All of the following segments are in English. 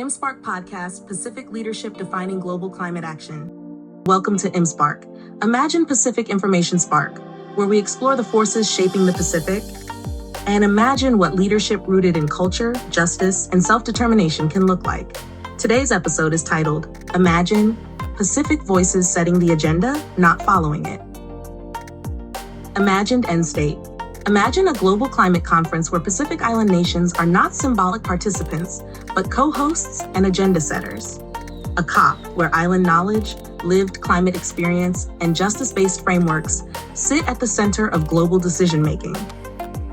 IMSPARK podcast, Pacific Leadership Defining Global Climate Action. Welcome to IMSPARK, Imagine Pacific Information Spark, where we explore the forces shaping the Pacific and imagine what leadership rooted in culture, justice, and self-determination can look like. Today's episode is titled, Imagine Pacific Voices Setting the Agenda, Not Following It. Imagined Endstate. Imagine a global climate conference where Pacific Island nations are not symbolic participants, but co-hosts and agenda setters. A COP where island knowledge, lived climate experience, and justice-based frameworks sit at the center of global decision-making.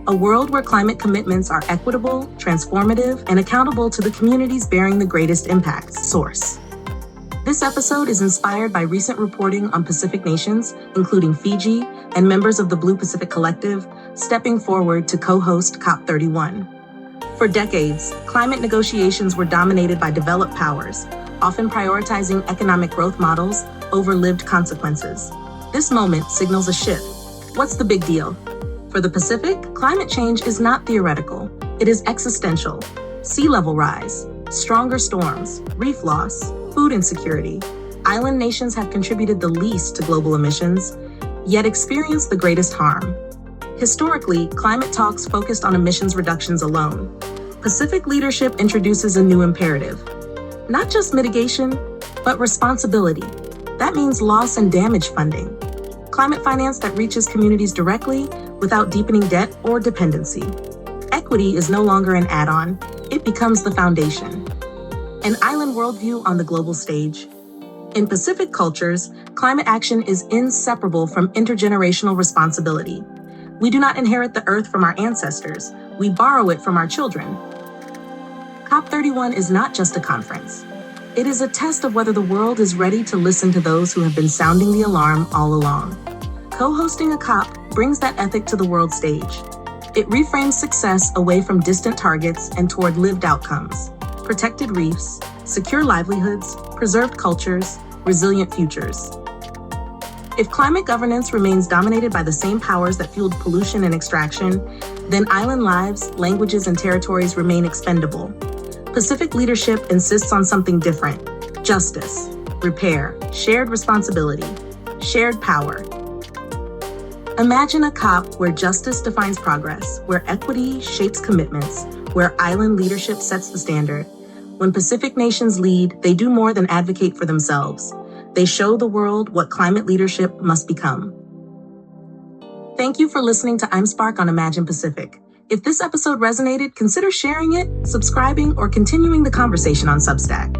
A world where climate commitments are equitable, transformative, and accountable to the communities bearing the greatest impact. Source. This episode is inspired by recent reporting on Pacific nations, including Fiji and members of the Blue Pacific Collective, stepping forward to co-host COP31. For decades, climate negotiations were dominated by developed powers, often prioritizing economic growth models over lived consequences. This moment signals a shift. What's the big deal? For the Pacific, climate change is not theoretical. It is existential. Sea level rise, stronger storms, reef loss, food insecurity. Island nations have contributed the least to global emissions, yet experience the greatest harm. Historically, climate talks focused on emissions reductions alone. Pacific leadership introduces a new imperative. Not just mitigation, but responsibility. That means loss and damage funding. Climate finance that reaches communities directly without deepening debt or dependency. Equity is no longer an add-on, it becomes the foundation. An island worldview on the global stage. In Pacific cultures, climate action is inseparable from intergenerational responsibility. We do not inherit the earth from our ancestors, we borrow it from our children. COP31 is not just a conference. It is a test of whether the world is ready to listen to those who have been sounding the alarm all along. Co-hosting a COP brings that ethic to the world stage. It reframes success away from distant targets and toward lived outcomes. Protected reefs, secure livelihoods, preserved cultures, resilient futures. If climate governance remains dominated by the same powers that fueled pollution and extraction, then island lives, languages, and territories remain expendable. Pacific leadership insists on something different: justice, repair, shared responsibility, shared power. Imagine a COP where justice defines progress, where equity shapes commitments, where island leadership sets the standard. When Pacific nations lead, they do more than advocate for themselves. They show the world what climate leadership must become. Thank you for listening to IMSPARK on Imagine Pacific. If this episode resonated, consider sharing it, subscribing, or continuing the conversation on Substack.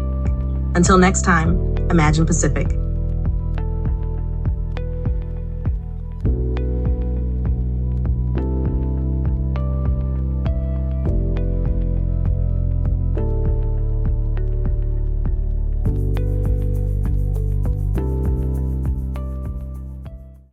Until next time, Imagine Pacific.